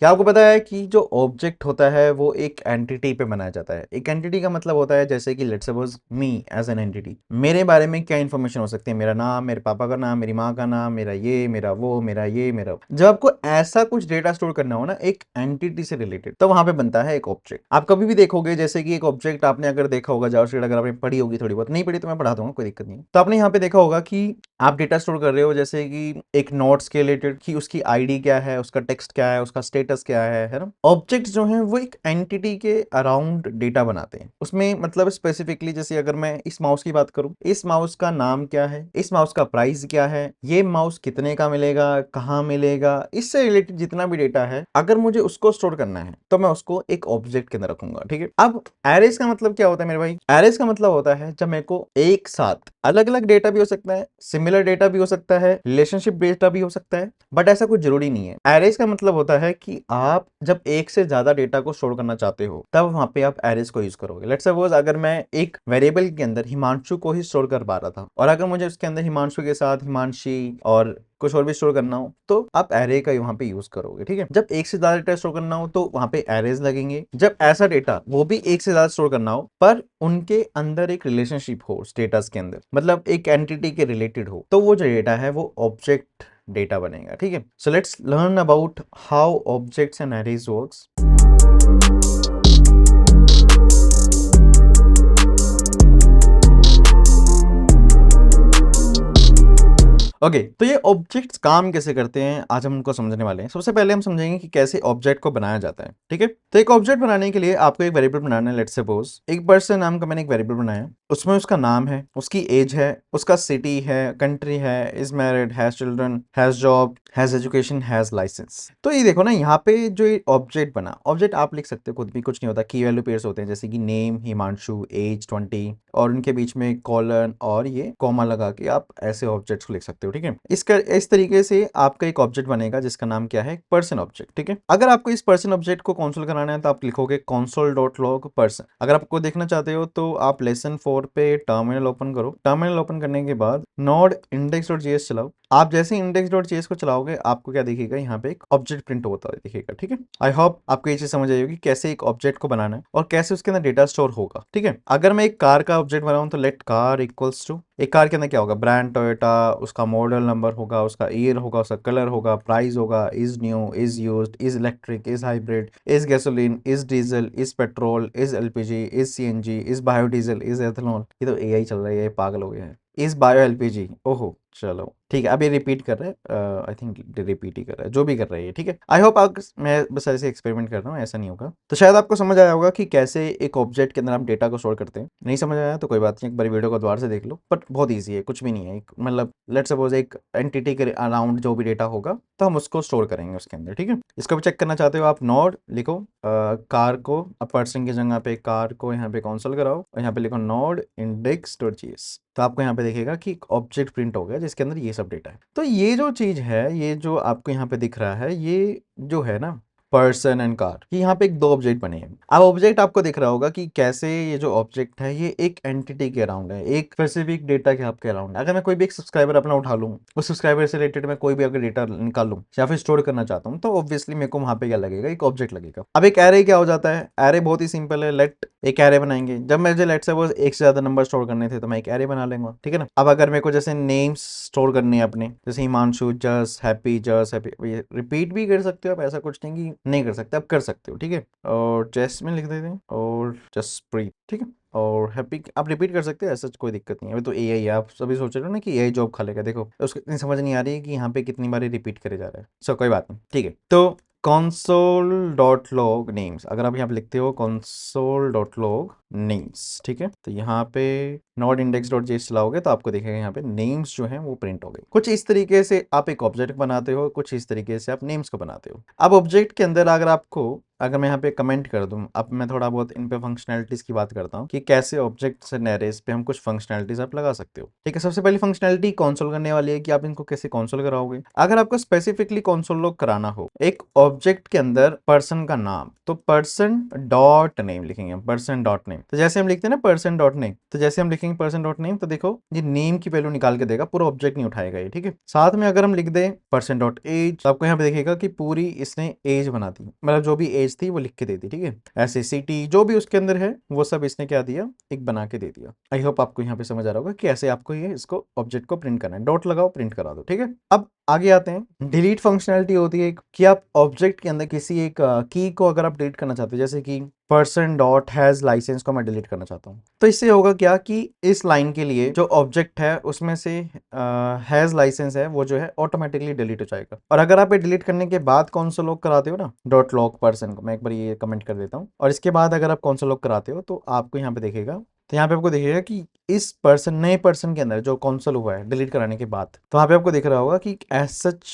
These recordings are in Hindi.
क्या आपको पता है कि जो ऑब्जेक्ट होता है वो एक एंटिटी पे बनाया जाता है। एक एंटिटी का मतलब होता है जैसे कि let's suppose me as an entity, मेरे बारे में क्या इंफॉर्मेशन हो सकती है, मेरा नाम, मेरे पापा का नाम, मेरी माँ का नाम, मेरा ये, मेरा वो, मेरा ये, मेरा वो। जब आपको ऐसा कुछ डेटा स्टोर करना हो ना एक एंटिटी से रिलेटेड, तो वहां पे बनता है एक ऑब्जेक्ट। आप कभी भी देखोगे जैसे कि एक ऑब्जेक्ट आपने अगर देखा होगा जावास्क्रिप्ट, अगर आपने पढ़ी होगी, थोड़ी बहुत नहीं पढ़ी तो मैं पढ़ा दूंगा, कोई दिक्कत नहीं है। तो आपने यहाँ पे देखा होगा कि आप डेटा स्टोर कर रहे हो जैसे कि एक नोट्स के रिलेटेड, कि उसकी आईडी क्या है, उसका टेक्स्ट क्या है, उसका स्टेटस क्या है ना। ऑब्जेक्ट्स जो हैं वो एक एंटिटी के अराउंड डेटा बनाते हैं। उसमें मतलब स्पेसिफिकली जैसे अगर मैं इस माउस की बात करूं, इस माउस का नाम क्या है, इस माउस का प्राइस क्या है, ये माउस कितने का मिलेगा, कहाँ मिलेगा, इससे रिलेटेड जितना भी डेटा है, अगर मुझे उसको स्टोर करना है तो मैं उसको एक ऑब्जेक्ट के अंदर रखूंगा। ठीक है। अब एरेज का मतलब क्या होता है मेरे भाई? एरेज का मतलब होता है जब मेरे को एक साथ अलग अलग डेटा भी हो सकता है, सिमिलर डेटा भी हो सकता है, रिलेशनशिप डेटा भी हो सकता है, बट ऐसा कुछ जरूरी नहीं है। एरेज का मतलब होता है कि आप जब एक से ज्यादा डेटा को स्टोर करना चाहते हो तब वहां पे आप एरेज को यूज करोगे। लेट्स सपोज अगर मैं एक वेरिएबल के अंदर हिमांशु को ही स्टोर कर पा रहा था और अगर मुझे उसके अंदर हिमांशु के साथ हिमांशी और कुछ और भी स्टोर करना हो तो आप एरे का वहां पे यूज करोगे। ठीक है। जब एक से ज्यादा डेटा स्टोर करना हो तो वहां पे एरेज लगेंगे। जब ऐसा डेटा वो भी एक से ज्यादा स्टोर करना हो पर उनके अंदर एक रिलेशनशिप हो स्टेटस के अंदर, मतलब एक एंटिटी के रिलेटेड हो, तो वो जो डेटा है वो ऑब्जेक्ट डेटा बनेगा। ठीक है। So let's learn about how objects and arrays works. Okay तो ये ऑब्जेक्ट्स काम कैसे करते हैं आज हम उनको समझने वाले हैं। सबसे पहले हम समझेंगे कि कैसे ऑब्जेक्ट को बनाया जाता है। ठीक है। तो एक ऑब्जेक्ट बनाने के लिए आपको एक वेरिएबल बनाना है। लेट्स सपोज एक पर्सन नाम का मैंने एक वेरिएबल बनाया, उसमें उसका नाम है, उसकी एज है, उसका सिटी है, कंट्री है, is married, has children, has job, has education, has licence. तो ये देखो ना यहाँ पे जो ऑब्जेक्ट बना, ऑब्जेक्ट आप लिख सकते हो खुद भी, कुछ नहीं होता, की वैल्यू पेयर्स होते हैं जैसे कि नेम हिमांशु, एज 20 और उनके बीच में कॉलन और ये कॉमा लगा के आप ऐसे ऑब्जेक्ट्स को लिख सकते हो। ठीक है। इसका इस तरीके से आपका एक ऑब्जेक्ट बनेगा जिसका नाम क्या है, पर्सन ऑब्जेक्ट। ठीक है। अगर आपको इस पर्सन ऑब्जेक्ट को कंसोल कराना है तो आप लिखोगे console डॉट लॉग पर्सन। अगर आपको देखना चाहते हो तो आप लेसन 4 पे टर्मिनल ओपन करो। टर्मिनल ओपन करने के बाद नोड इंडेक्स डॉट जेएस चलाओ। आप जैसे इंडेक्स डॉट जेएस को चलाओगे आपको क्या दिखेगा, यहाँ पे एक ऑब्जेक्ट प्रिंट होता है दिखेगा। ठीक है। आई होप आपको ये चीज समझ आई होगी कैसे एक ऑब्जेक्ट को बनाना है और कैसे उसके अंदर डेटा स्टोर होगा। ठीक है। अगर मैं एक कार का ऑब्जेक्ट बनाऊं तो लेट कार इक्वल्स टू, एक कार के अंदर क्या होगा, ब्रांड टोयोटा, उसका मॉडल नंबर होगा, उसका ईयर होगा, उसका कलर होगा, प्राइस होगा, is new, is used, is electric, is hybrid, is gasoline, is diesel, is petrol, is LPG, is CNG, is biodiesel, is ethanol. ये तो एआई चल रहा है, ये पागल हो गया है। इस बायो एलपीजी, ओहो चलो ठीक है। अब ये रिपीट कर रहा है, आई थिंक रिपीट ही कर रहा है, जो भी कर रहा है ये। ठीक है। आई होप आप, मैं बस ऐसे एक्सपेरिमेंट कर रहा हूँ, ऐसा नहीं होगा। तो शायद आपको समझ आया होगा कि कैसे एक ऑब्जेक्ट के अंदर आप डेटा को स्टोर करते हैं। नहीं समझ आया तो कोई बात नहीं, एक बार वीडियो को दोबारा से देख लो, बट बहुत ईजी है, कुछ भी नहीं है। एक मतलब लेट्स सपोज एक एंटिटी के अराउंड जो भी डेटा होगा तो हम उसको स्टोर करेंगे उसके अंदर। ठीक है। इसको भी चेक करना चाहते हो आप नोड लिखो, कार को अब पर्सन की जगह पे कार को यहाँ पे कंसोल कराओ और यहाँ पे लिखो नोड इंडेक्स डॉट जीएस। तो आपको यहाँ पे देखेगा कि एक ऑब्जेक्ट प्रिंट हो गया जिसके अंदर ये सब डेटा है। तो ये जो चीज है, ये जो आपको यहाँ पे दिख रहा है, ये जो है ना पर्सन एंड कार, कि यहाँ पे एक दो ऑब्जेक्ट बने हैं। अब ऑब्जेक्ट आपको दिख रहा होगा कि कैसे ये जो ऑब्जेक्ट है ये एक एंटिटी के अराउंड है, एक स्पेसिफिक डेटा के आपके अराउंड है। अगर मैं कोई भी एक सब्सक्राइबर अपना उठा लूँ, उस सब्सक्राइबर से रिलेटेड मैं कोई भी अगर डेटा निकाल लूँ या फिर स्टोर करना चाहता हूँ तो ऑब्वियसली मेरे को वहां पे क्या लगेगा, एक ऑब्जेक्ट लगेगा। अब एक एरे क्या हो जाता है, एरे बहुत ही सिंपल है। लेट एक एरे बनाएंगे, जब मुझे लेट से वो एक से ज्यादा नंबर स्टोर करने थे तो मैं एक एरे बना लेंगे। ठीक है ना। अब अगर मेरे को जैसे नेम्स स्टोर करने हैं अपने, जैसे हिमांशु, जस हैप्पी, रिपीट भी कर सकते हो आप, ऐसा कुछ नहीं कि नहीं कर सकते, आप कर सकते हो। ठीक है। और चेस में लिख देते हैं और जसप्रीत। ठीक है। और हैप्पी आप रिपीट कर सकते हो, ऐसा कोई दिक्कत नहीं है। अभी तो एआई है, आप सभी सोच रहे हो ना कि एआई जॉब खा लेगा, देखो उसको इतनी समझ नहीं आ रही है कि यहाँ पे कितनी बार रिपीट करे जा रहा है। सो कोई बात नहीं। ठीक है। तो console डॉट लॉग नेम्स, अगर आप यहाँ पे लिखते हो console डॉट लॉग नेम्स, ठीक है, तो यहाँ पे नॉट इंडेक्स डॉट जेएस चलाओगे तो आपको दिखेगा यहाँ पे नेम्स जो है वो प्रिंट हो गए। कुछ इस तरीके से आप एक ऑब्जेक्ट बनाते हो, कुछ इस तरीके से आप नेम्स को बनाते हो। अब ऑब्जेक्ट के अंदर अगर मैं यहाँ पे कमेंट कर दूं, अब मैं थोड़ा बहुत इन पे फंक्शनैलिटीज की बात करता हूँ कि कैसे ऑब्जेक्ट्स एंड एरेज पे हम कुछ फंक्शनैलिटीज आप लगा सकते हो। ठीक है। सबसे पहली फंक्शनैलिटी कंसोल करने वाली है कि आप इनको कैसे कंसोल कराओगे। अगर आपको स्पेसिफिकली कंसोल लॉग कराना हो एक ऑब्जेक्ट के अंदर पर्सन का नाम, तो पर्सन डॉट नेम लिखेंगे, पर्सन डॉट नेम। तो जैसे हम लिखते हैं ना पर्सन डॉट नेम, तो जैसे हम लिखेंगे पर्सन डॉट नेम तो देखो ये नेम की वैल्यू निकाल के देगा, पूरा ऑब्जेक्ट नहीं उठाएगा ये, ठीक है। साथ में अगर हम लिख दें पर्सन डॉट एज, तो आपको यहाँ पे देखेगा कि पूरी इसने एज बना दी, मतलब जो भी एज थी वो लिख के दे दी, ठीक है। ऐसे सिटी जो भी उसके अंदर है वो सब इसने क्या दिया, एक बना के दे दिया। आई होप आपको यहाँ पे समझ आ रहा होगा कि ऐसे आपको ये इसको ऑब्जेक्ट को प्रिंट करना है। डॉट लगाओ, प्रिंट करा दो, ठीक है। अब आगे आते हैं, डिलीट फंक्शनैलिटी होती है कि आप ऑब्जेक्ट के अंदर किसी एक की को अगर आप डिलीट करना चाहते हो, जैसे कि पर्सन डॉट हैज लाइसेंस को मैं डिलीट करना चाहता हूँ, तो इससे होगा क्या कि इस लाइन के लिए जो ऑब्जेक्ट है उसमें से हैज लाइसेंस है वो जो है ऑटोमेटिकली डिलीट हो जाएगा। और अगर आप ये डिलीट करने के बाद कौन-सा लॉग कराते हो ना, डॉट लॉग पर्सन को, मैं एक बार ये कमेंट कर देता हूँ, और इसके बाद अगर आप कौन-सा लॉग कराते हो तो आपको यहाँ पे देखेगा, तो यहाँ पे आपको दिखेगा कि इस पर्सन नए पर्सन के अंदर जो कॉन्सोल हुआ है डिलीट कराने के बाद, तो वहाँ पे आपको दिख रहा होगा कि एज सच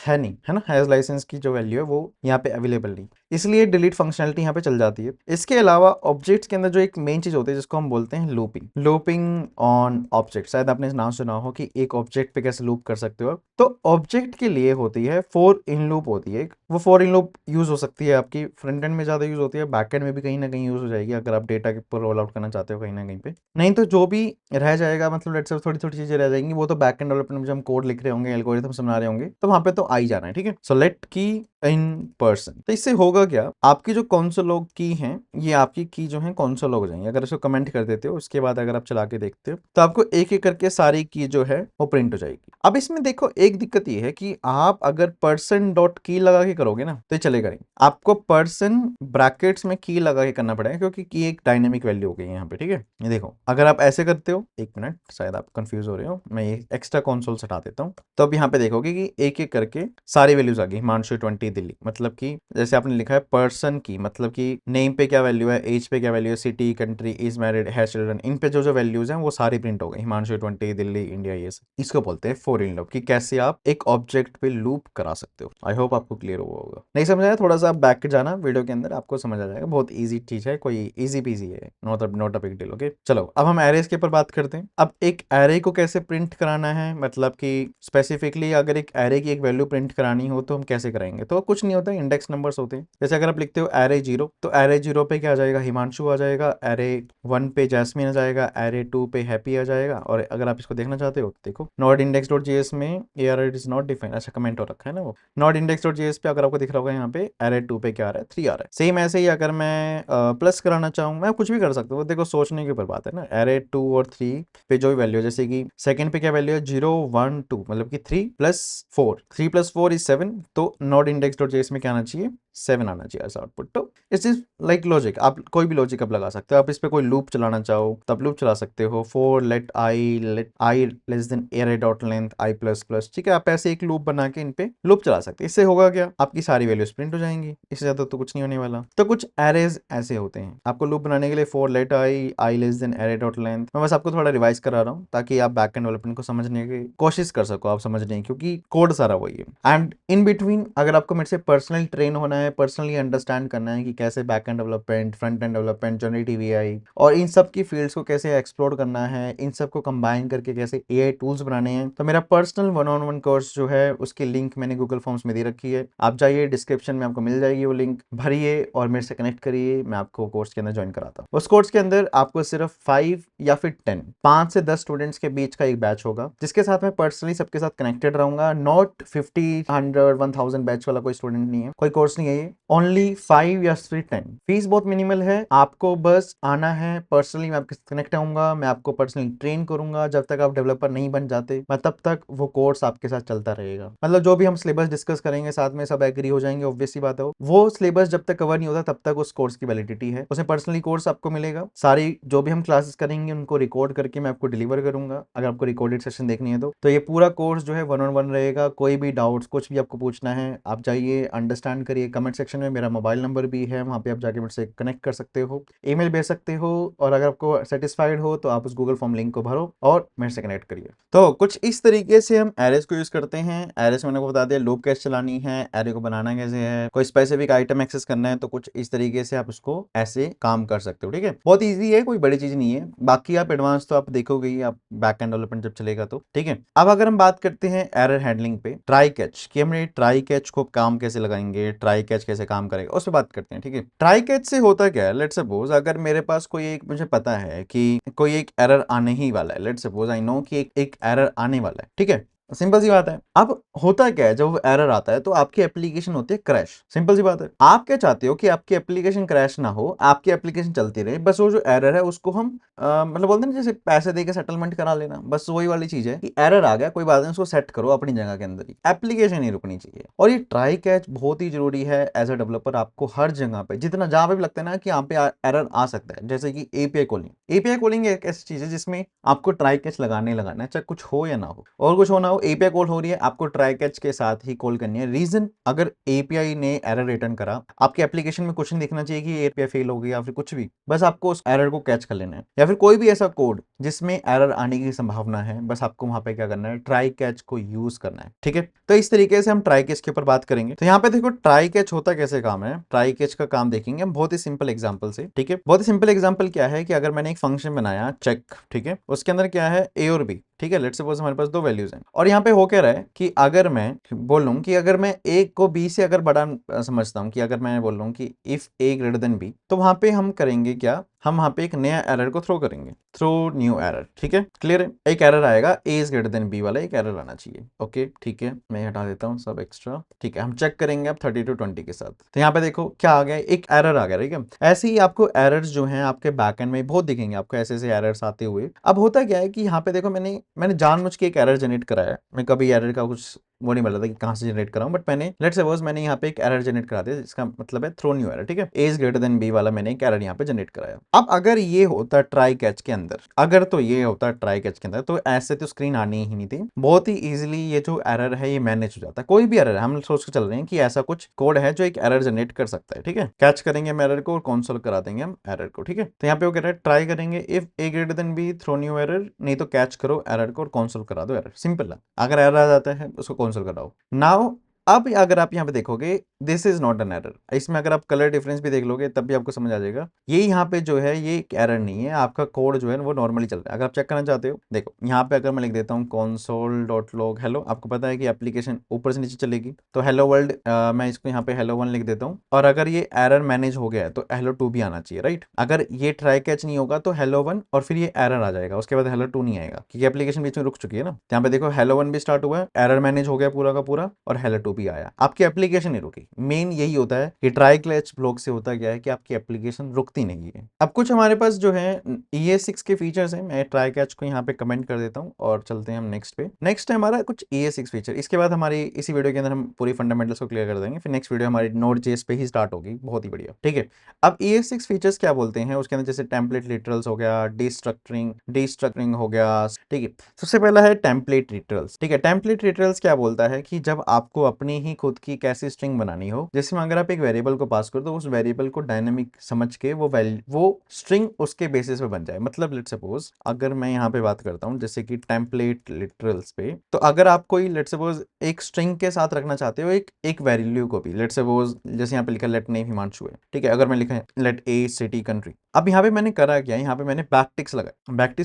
है नहीं, है ना, हैज लाइसेंस की जो वैल्यू है वो यहाँ पे अवेलेबल नहीं, इसलिए डिलीट फंक्शनलिटी यहाँ पे चल जाती है। इसके अलावा ऑब्जेक्ट्स के अंदर जो एक मेन चीज होती है जिसको हम बोलते हैं लूपिंग, लूपिंग ऑन ऑब्जेक्ट। शायद आपने नाम सुना हो कि एक ऑब्जेक्ट पे कैसे लूप कर सकते हो। तो ऑब्जेक्ट के लिए होती है फॉर इन लूप होती है, वो फॉर इन लूप यूज हो सकती है आपकी फ्रंट एंड में ज्यादा यूज होती है, बैक एंड में भी कहीं ना कहीं यूज हो जाएगी अगर आप डेटा के ऊपर रोल आउट करना चाहते हो कहीं ना कहीं पे। नहीं तो जो भी रह जाएगा, मतलब लेट्स से थोड़ी थोड़ी चीजें रह जाएंगी, वो तो बैक एंड डेवलपमेंट में जब हम कोड लिख रहे होंगे, एल्गोरिथम बना रहे होंगे, तो वहां पे तो आ ही जाना है, ठीक है। सो लेट की इन पर्सन, तो इससे होगा क्या, आपकी जो कौन-सा लॉग की है ये आपकी की जो है कौन-सा लॉग हो जाएंगे। अगर इसको कमेंट कर देते हो उसके बाद अगर आप चला के देखते हो तो आपको एक एक करके सारी की जो है वो प्रिंट हो जाएगी। अब इसमें देखो एक दिक्कत ये है कि आप अगर पर्सन डॉट की लगा के करोगे ना तो ये चलेगा नहीं, आपको पर्सन ब्रैकेट्स में की लगा के करना पड़ेगा, क्योंकि की एक डायनेमिक वैल्यू हो गई है यहाँ पे, ठीक है। ये देखो अगर आप ऐसे करते हो, एक मिनट शायद आप कंफ्यूज हो रहे हो, मैं ये एक्स्ट्रा कंसोल हटा देता हूँ, तो अब यहाँ पे देखोगे कि एक एक करके सारी वैल्यूज आ गई। हिमांशु 20 दिल्ली, मतलब कि जैसे आपने लिखा है पर्सन की, मतलब कि नेम पे क्या वैल्यू है, एज पे क्या वैल्यू है, city, country, is married, has children, इन पे जो जो वैल्यूज हैं वो सारी प्रिंट हो गई। हिमांशु 20 दिल्ली इंडिया, ये सब इसको बोलते हैं फॉर इन लूप, कि कैसे आप एक ऑब्जेक्ट पे लूप करा सकते हो। आई होप आपको क्लियर हुआ होगा। नहीं समझ आया, थोड़ा सा आप बैक जाना वीडियो के अंदर, आपको समझ आ जाएगा। बहुत ईजी चीज है, कोई ईजी पीजी है, not a big deal. Okay चलो अब हम एरेज के ऊपर बात करते हैं। अब एक एरे को कैसे प्रिंट कराना है, मतलब कि स्पेसिफिकली अगर एक एरे की एक वैल्यू प्रिंट करानी हो तो हम कैसे कराएंगे। तो कुछ नहीं होता, इंडेक्स नंबर्स होते हैं। जैसे अगर आप लिखते हो एरे 0, तो एरे 0 पे क्या आ जाएगा, हिमांशु आ जाएगा, एरे 1 पे जैस्मिन आ जाएगा, एरे 2 पे हैप्पी आ जाएगा। और अगर आप इसको देखना चाहते हो तो देखो नॉट इंडेक्स डॉट जेएस में एआर इज नॉट डिफाइंड, अच्छा कमेंट हो रखा है ना वो नॉट इंडेक्स डॉट जेएस पे, अगर आपको दिख रहा होगा यहाँ पे एरे 2 पे क्या आ रहा है, 3 आ रहा है। सेम ऐसे ही अगर मैं प्लस कराना चाहूँ, मैं कुछ भी कर सकता हूँ, देखो सोचने के ऊपर बात है ना। एरे 2 और 3 पे जो भी वैल्यू, जैसे कि सेकंड पे क्या वैल्यू है 0 1 2, मतलब कि 3 प्लस 4, 3 प्लस 4 इज 7, तो नॉट इंडेक्स डॉट जेएस में क्या आना चाहिए, 7 आना चाहिए ऐसा आउटपुट। तो इट्स इज लाइक लॉजिक, आप कोई भी लॉजिक आप लगा सकते हो। आप इस पे कोई लूप चलाना चाहो तब लूप चला सकते हो, for let I less than array dot length I plus plus, ठीक है। आप ऐसे एक लूप बना के इन पे लूप चला सकते हैं। इससे होगा क्या, आपकी सारी वैल्यूज प्रिंट हो जाएंगी, इससे ज्यादा तो कुछ नहीं होने वाला। तो कुछ एरेज ऐसे होते हैं, आपको लूप बनाने के लिए for let I less than array dot length. मैं बस आपको थोड़ा रिवाइज करा रहा हूँ ताकि आप बैक एंड डेवलपमेंट को समझने की कोशिश कर सको, आप समझने की, क्योंकि कोड सारा वही है। एंड इन बिटवीन अगर आपको मेरे से पर्सनली ट्रेन होना है, पर्सनली अंडरस्टैंड करना है कि कैसे back and development, front end development, generative AI और इन सब की फील्ड्स को कैसे एक्सप्लोर करना है, इन सब को कंबाइन करके कैसे एआई टूल्स बनाने हैं, तो मेरा पर्सनल 1-on-1 कोर्स जो है उसकी लिंक मैंने गूगल फॉर्म्स में दे रखी है। आप जाइए, डिस्क्रिप्शन में आपको मिल जाएगी वो लिंक, भरिए और मेरे से कनेक्ट करिए, मैं आपको कोर्स के अंदर ज्वाइन कराता हूँ। उस कोर्स के अंदर आपको सिर्फ 5 या फिर 5 से 10 स्टूडेंट्स के बीच का एक बैच होगा, जिसके साथ मैं पर्सनली सबके साथ कनेक्टेड रहूंगा। नॉट 50, 100, 1000 बैच वाला कोई स्टूडेंट नहीं है, कोई कोर्स नहीं है ये, ओनली 5 या फिर 10। फीस बहुत मिनिमल है, आपको बस आना है, पर्सनली मैं आपके साथ कनेक्ट आऊंगा, मैं आपको पर्सनली ट्रेन करूंगा। जब तक आप डेवलपर नहीं बन जाते मैं तब तक वो कोर्स आपके साथ चलता रहेगा। मतलब जो भी हम सिलेबस डिस्कस करेंगे साथ में सब एग्री हो जाएंगे, ऑब्वियस सी बात है। वो सिलेबस जब तक कवर नहीं होता तब तक उस कोर्स की वैलिडिटी है, उसमें पर्सनली कोर्स आपको मिलेगा। सारी जो भी हम क्लासेस करेंगे उनको रिकॉर्ड करके मैं आपको डिलीवर करूंगा, अगर आपको रिकॉर्डेड सेशन देखनी है तो ये पूरा कोर्स जो है 1-on-1 रहेगा। कोई भी डाउट्स, कुछ भी आपको पूछना है आप जाइए, अंडरस्टैंड करिए। कमेंट सेक्शन में मेरा मोबाइल नंबर भी है, वहां पे आप जाके मेरे से कनेक्ट कर सकते हो, ईमेल भेज सकते हो, और अगर आपको सेटिस्फाइड हो तो आप उस गूगल फॉर्म लिंक को भरो और मेरे से कनेक्ट करिए। तो कुछ इस तरीके से हम एरेस को यूज करते हैं। एरेस मैंने को बता दिया लूप कैसे चलानी है, एरे को बनाना कैसे है, कोई स्पेसिफिक आइटम एक्सेस करना है तो कुछ इस तरीके से आप उसको ऐसे काम कर सकते हो, ठीक है। बहुत ईजी है, कोई बड़ी चीज नहीं है। बाकी आप एडवांस तो आप देखोगे ही आप बैक एंड डेवलपमेंट जब चलेगा तो, ठीक है। अब अगर हम बात करते हैं एरर हैंडलिंग पे, ट्राई कैच, कि हमने ट्राई कैच को काम कैसे लगाएंगे, ट्राई कैच कैसे काम करेगा उस पर बात करते हैं, ठीक है। ट्राई कैच से होता क्या है, लेट्स सपोज अगर मेरे पास कोई एक, मुझे पता है कि कोई एक एरर आने ही वाला है, लेट्स सपोज आई नो कि एक एरर आने वाला है, ठीक है। सिंपल सी बात है। अब होता क्या है, जब वो एरर आता है तो आपकी एप्लीकेशन होती है क्रैश। सिंपल सी बात है। आप क्या चाहते हो कि आपकी एप्लीकेशन क्रैश ना हो, आपकी एप्लीकेशन चलती रहे, बस वो जो एरर है उसको हम मतलब बोलते हैं ना जैसे पैसे देके सेटलमेंट करा लेना, बस वही वाली चीज है कि एरर आ गया कोई बात नहीं, उसको सेट करो अपनी जगह के अंदर ही, एप्लीकेशन नहीं रुकनी चाहिए। और ये ट्राई कैच बहुत ही जरूरी है एज अ डेवलपर, आपको हर जगह पे जितना जहां पे भी लगता है ना कि यहाँ पे एरर आ सकता है, जैसे कि एपीआई कॉलिंग। एपीआई कॉलिंग एक ऐसी चीज है जिसमें आपको ट्राई कैच लगाना है, चाहे कुछ हो या ना हो। और कुछ हो ना हो, एपीआई कॉल हो रही है, आपको ट्राई कैच के साथ ही कॉल करनी है। रीजन, अगर एपीआई ने एरर रिटर्न करा, आपके एप्लीकेशन में कुछ नहीं दिखना चाहिए कि एपीआई फेल हो गई या फिर कुछ भी, बस आपको उस एरर को कैच कर लेना है। या फिर कोई भी ऐसा कोड जिसमें एरर आने की संभावना है, बस आपको वहां पे क्या करना है, ट्राई कैच को यूज करना है, ठीक है। तो इस तरीके से हम ट्राई कैच के ऊपर बात करेंगे। तो यहाँ पे देखो ट्राई कैच होता कैसे काम है, ट्राई कैच का काम देखेंगे हम बहुत ही सिंपल एग्जांपल से, ठीक है। बहुत ही सिंपल एग्जांपल क्या है कि अगर मैंने एक फंक्शन बनाया चेक, ठीक है, उसके अंदर क्या है ए और बी, ठीक है। लेट्स सपोज हमारे पास दो वैल्यूज हैं और यहाँ पे हो क्या रहा है कि अगर मैं बोलूं कि अगर मैं ए को बी से अगर बड़ा समझता हूं, कि अगर मैं बोल रहा हूं कि if A greater than B, तो वहां पे हम करेंगे क्या, हम वहां पे एक नया एरर को थ्रो करेंगे, थ्रो न्यू एरर, ठीक है। क्लियर है। एक एरर आएगा ए इज ग्रेटर देन बी वाला एक एरर आना चाहिए, ओके ठीक है। मैं हटा देता हूँ सब एक्स्ट्रा, ठीक है। हम चेक करेंगे अब 30 to 20 के साथ। तो यहाँ पे देखो क्या आ गया, एक एरर आ गया, ठीक है। ऐसे ही आपको एरर्स जो हैं आपके बैकएंड में बहुत दिखेंगे, आपको ऐसे ऐसे एरर्स आते हुए। अब होता क्या है कि यहाँ पे देखो मैंने जानबूझ के एक एरर जनरेट कराया है। मैं कभी एरर का कुछ वो नहीं बोला था कि कहां से जनरेट कराऊं, बट मैंने लेट्स सपोज मैंने यहाँ पे एक एरर जनरेट करा दिया, जिसका मतलब है थ्रो न्यू एरर, ठीक है। ए इज ग्रेटर देन बी वाला मैंने एक एरर यहाँ पे जनरेट कराया। अब अगर ये होता ट्राई कैच के अंदर, अगर तो ये होता ट्राई कैच के अंदर, तो ऐसे तो स्क्रीन आनी ही नहीं थी। बहुत ही इजीली ये जो एरर है ये मैनेज हो जाता है। कोई भी एरर है, हम सोच के चल रहे हैं कि ऐसा कुछ कोड है जो एक एरर जनरेट कर सकता है, ठीक है। कैच करेंगे हम एरर को और कंसोल करा देंगे हम एरर को, ठीक है। तो यहाँ पे वो कह रहा है ट्राई करेंगे if A greater than B throw new error, नहीं तो कैच करो एरर को और कंसोल करा दो एरर। सिंपल है। अगर एरर आ जाता है उसको कंसोल कराओ। नाउ अब अगर आप यहाँ पे देखोगे this is not an error, इसमें अगर आप कलर डिफरेंस भी देख लोगे तब भी आपको समझ आ जाएगा ये यहाँ पे जो है ये एक एरर नहीं है, आपका कोड जो है वो नॉर्मली चल रहा है। अगर आप चेक करना चाहते हो, देखो यहाँ पे अगर मैं लिख देता हूँ console.log हेलो, आपको पता है कि एप्लीकेशन ऊपर से नीचे चलेगी, तो हेलो वर्ल्ड मैं इसको यहाँ पे hello1 लिख देता हूँ। और अगर ये एरर मैनेज हो गया है तो hello2 भी आना चाहिए, राइट। अगर ये ट्राई कैच नहीं होगा तो hello1 और फिर ये एरर आ जाएगा, उसके बाद hello2 नहीं आएगा, क्योंकि एप्लीकेशन बीच में रुक चुकी है ना। यहाँ पे देखो hello1 भी स्टार्ट हुआ है, एरर मैनेज हो गया पूरा का पूरा, और hello2 भी आया, आपकी एप्लीकेशन नहीं रुकी। मेन यही होता है कि ट्राई कैच ब्लॉक से होता क्या है कि आपकी एप्लीकेशन रुकती नहीं है। अब कुछ हमारे पास जो है ES6 के फीचर्स हैं, मैं ट्राई कैच को यहाँ पे कमेंट कर देता हूँ और चलते हैं हम नेक्स्ट पे। नेक्स्ट है हमारा कुछ ES6 फीचर, इसके बाद हमारी इसी वीडियो के अंदर हम पूरी फंडामेंटल्स को क्लियर कर देंगे, फिर नेक्स्ट वीडियो हमारी Node.js पे ही स्टार्ट होगी, बहुत ही बढ़िया, ठीक है। अब ES6 फीचर्स क्या बोलते हैं, उसके अंदर जैसे टेम्पलेट लिटरल्स हो गया, डिस्ट्रक्चरिंग हो गया, ठीक है। सबसे पहला है टेम्पलेट लिटरल्स, ठीक है। टेम्पलेट लिटरल्स क्या बोलता है कि जब आपको अपनी ही खुद की कैसी स्ट्रिंग बनानी हो, जिसमें अगर आप एक वेरिएबल को पास करो तो उस वेरिएबल को डायनेमिक समझ के वो स्ट्रिंग उसके बेसिस पे बन जाए। मतलब लेट्स सपोज अगर मैं यहाँ पे बात करता हूँ जैसे कि टेम्पलेट लिटरल्स पे, तो अगर आप कोई लेट्स सपोज एक स्ट्रिंग के साथ रखना चाहते हो एक वैल्यू को भी, लेट्स सपोज जैसे यहाँ पे लिखा लेट नेम हिमांशु है, ठीक है। अगर मैं लिखा है लेट ए सिटी कंट्री, अब यहाँ पे मैंने करा क्या, यहाँ पे मैंने बैकटिक्स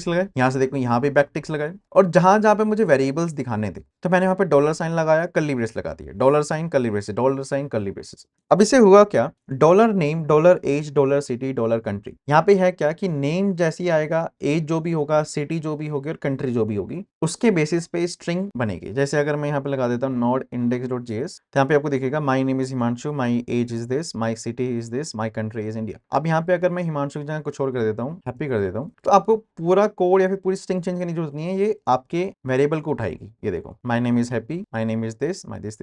लगाए, यहाँ से देखो यहाँ पे बैकटिक्स लगाए, और जहां जहां पे मुझे वेरिएबल्स दिखाने थे तो मैंने वहां पे डॉलर साइन लगाया, कर्ली ब्रेस लगा दिया, dollar sign curly braces, dollar sign curly braces. अब इससे हुआ क्या, dollar name, dollar age, dollar city, dollar country, यहाँ पे है क्या कि नेम जैसी आएगा, एज जो भी होगा, सिटी जो भी होगी और कंट्री जो भी होगी, उसके बेसिस पे स्ट्रिंग बनेगी। जैसे अगर मैं यहाँ पे लगा देता हूँ node index.js, तो यहाँ पे आपको दिखेगा my name is Himanshu, my age is this, my city is this, my country is India. अब यहाँ पे अगर मैं हिमांशु की जगह कुछ और कर देता हूँ, हैप्पी कर देता हूँ, तो आपको पूरा कोड या फिर पूरी स्ट्रिंग चेंज करने की जरूरत नहीं है, ये आपके वेरिएबल को उठाएगी। ये देखो my name is happy, my name is this, my this.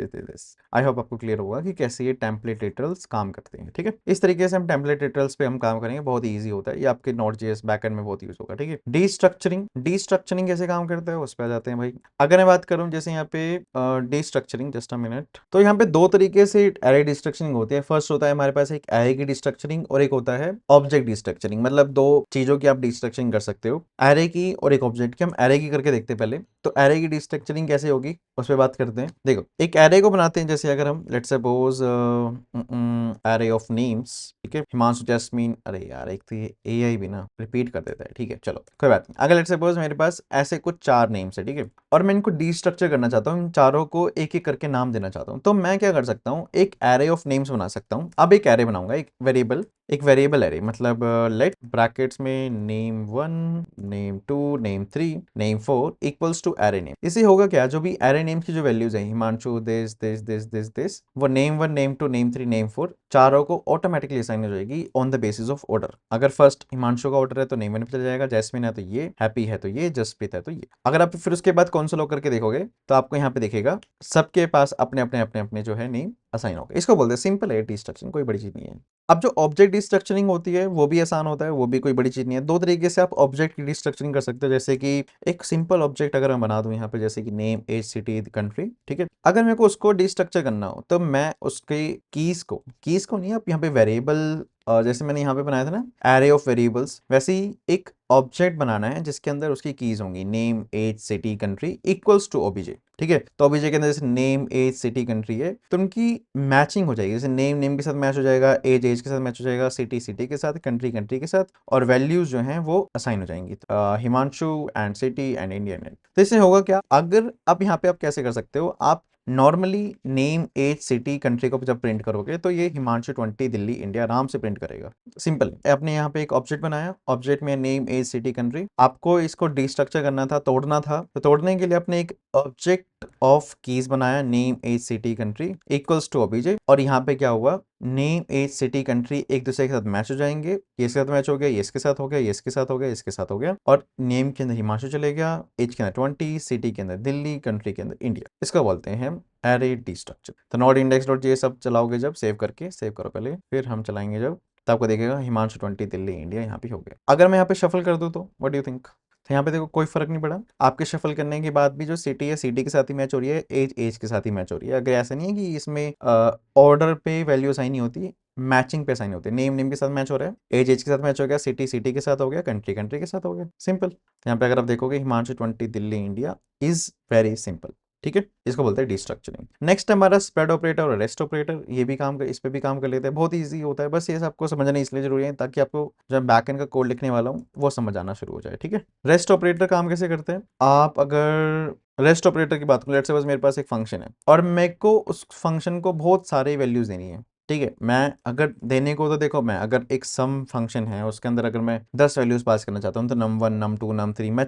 I hope आपको क्लियर होगा कि कैसे ये टेम्पलेट लिटरल्स काम करते हैं, ठीक है। इस तरीके से हम टेम्पलेट लिटरल्स पे हम काम करेंगे, बहुत ही ईजी होता है, ये आपके Node.js बैकएंड में बहुत यूज होगा, ठीक है। डिस्ट्रक्चरिंग कैसे काम करता है उस पर आ जाते हैं भाई। अगर मैं बात करूं जैसे यहाँ पे डिस्ट्रक्चरिंग, जस्ट अ मिनट, तो यहाँ पे दो तरीके से एरे डिस्ट्रक्चरिंग होती है। फर्स्ट होता है हमारे पास एक एरे की डिस्ट्रक्चरिंग और एक होता है ऑब्जेक्ट डिस्ट्रक्चरिंग। मतलब दो चीजों की आप डिस्ट्रक्चरिंग कर सकते हो, एरे की और एक ऑब्जेक्ट की। हम एरे की करके देखते हैं पहले। तो एरे की डिस्ट्रक्चरिंग कैसे होगी उस पर बात करते हैं। देखो एक एरे को बनाते हैं, जैसे अगर हम let's suppose array of names, ठीक है, हिमांशु जैस्मीन, अरे यार एक तो ये एआई भी ना रिपीट कर देता है, ठीक है चलो कोई बात नहीं। अगर लेट्स सपोज मेरे पास ऐसे कुछ 4 नेम्स है, ठीक है, और मैं इनको डिस्ट्रक्चर करना चाहता हूँ, इन चारों को एक एक करके नाम देना चाहता हूँ, तो मैं क्या कर सकता हूँ, एक एरे ऑफ नेम्स बना सकता हूँ। अब एक एरे बनाऊंगा, एक वेरिएबल एरे, मतलब लेट ब्रैकेट्स में name 1 name 2 name 3 name 4 equals to array name. इससे होगा क्या, जो भी एरे नेम्स की जो वैल्यूज है, हिमांशु दिस, वो नेम 1 नेम 2 नेम 3 नेम 4 चारों को ऑटोमेटिकली असाइन हो जाएगी on the basis of order. अगर फर्स्ट हिमांशु का ऑर्डर है तो नेम 1 पे चला जाएगा, जैस्मिन है तो ये, हैप्पी है तो ये, जसप्रीत है तो ये। अगर आप फिर उसके बाद कंसोल लॉग करके देखोगे तो आपको यहाँ पे दिखेगा सबके पास अपने अपने अपने अपने जो है नेम असाइन हो गए। इसको बोलते हैं सिंपल है डिस्ट्रक्चरिंग, कोई बड़ी चीज नहीं है। अब जो ऑब्जेक्ट डिस्ट्रक्चरिंग होती है वो भी आसान होता है, वो भी कोई बड़ी चीज नहीं है। 2 तरीके से आप ऑब्जेक्ट की डिस्ट्रक्चरिंग कर सकते हो, जैसे कि एक सिंपल ऑब्जेक्ट अगर मैं बना दूं यहाँ पे, जैसे कि नेम एज सिटी कंट्री, ठीक है, अगर मेरे को उसको डिस्ट्रक्चर करना हो तो मैं उसके कीज को नहीं, आप यहाँ पे वेरिएबल, जैसे मैंने यहाँ पे बनाया था ना एरे ऑफ वेरिएबल्स, वैसे ही एक ऑब्जेक्ट बनाना है जिसके अंदर उसकी कीज होंगी, name age city country equals to OBJ, ठीक है। तो ओबीजे के अंदर जैसे नेम एज सिटी कंट्री है तो उनकी मैचिंग हो जाएगी, जैसे नेम के साथ मैच हो जाएगा, एज के साथ मैच हो जाएगा, सिटी के साथ, कंट्री के साथ, और वैल्यूज जो हैं वो असाइन हो जाएंगी, Himanshu and city and Indian. तो इससे होगा क्या, अगर आप यहाँ पे आप कैसे कर सकते हो, आप normally name age city country को जब प्रिंट करोगे तो ये हिमांशु 20 दिल्ली इंडिया आराम से प्रिंट करेगा। सिंपल, आपने यहाँ पे एक ऑब्जेक्ट बनाया, ऑब्जेक्ट में नेम एज सिटी कंट्री, आपको इसको डिस्ट्रक्चर करना था, तोड़ना था, तो तोड़ने के लिए आपने एक ऑब्जेक्ट ऑफ कीज बनाया, name age city country equals to OBJ, और यहाँ पे क्या हुआ, नेम एज सिटी कंट्री एक दूसरे के साथ मैच हो जाएंगे, ये इसके साथ मैच हो गया, ये इसके साथ हो गया, ये इसके साथ हो गया, इसके साथ हो गया, और नेम के अंदर हिमांशु चले गया, एज के अंदर 20, सिटी के अंदर दिल्ली, कंट्री के अंदर इंडिया। इसको बोलते हैं हम एरे डिस्ट्रक्चर। तो नोट इंडेक्स डॉट ये सब चलाओगे जब, सेव करके, सेव करो पहले, फिर हम चलाएंगे जब, तो आपको देखेगा हिमांशु 20 दिल्ली इंडिया यहाँ पे हो गया। अगर मैं यहाँ पे शफल कर दूँ तो व्हाट डू यू थिंक, तो यहाँ पे देखो कोई फर्क नहीं पड़ा, आपके शफल करने के बाद भी जो सिटी है सिटी के साथ ही मैच हो रही है, एज के साथ ही मैच हो रही है। अगर ऐसा नहीं है कि इसमें ऑर्डर पे वैल्यू असाइन नहीं होती, मैचिंग पे असाइन होती है, नेम के साथ मैच हो रहा है, एज के साथ मैच हो गया, सिटी के साथ हो गया, कंट्री के साथ हो गया, सिंपल। यहाँ पे अगर आप देखोगे Himanshu 20 Delhi India is very simple, ठीक है, इसको बोलते हैं डिस्ट्रक्चरिंग। नेक्स्ट हमारा स्प्रेड ऑपरेटर और रेस्ट ऑपरेटर, ये भी काम कर, इस पे भी काम कर लेते हैं, बहुत इजी होता है, बस ये सबको समझना इसलिए जरूरी है ताकि आपको जब बैकएंड का कोड लिखने वाला हूँ वो समझ आना शुरू हो जाए, ठीक है। रेस्ट ऑपरेटर काम कैसे करते हैं, आप अगर रेस्ट ऑपरेटर की बात करूं, लेट्स सपोज मेरे पास एक फंक्शन है और मेरे को उस फंक्शन को बहुत सारे वैल्यूज देनी है, ठीक है। मैं अगर देने को तो देखो, मैं अगर एक सम फंक्शन है उसके अंदर अगर मैं 10 वैल्यूज पास करना चाहता हूँ, तो num1 num2 num3 मैं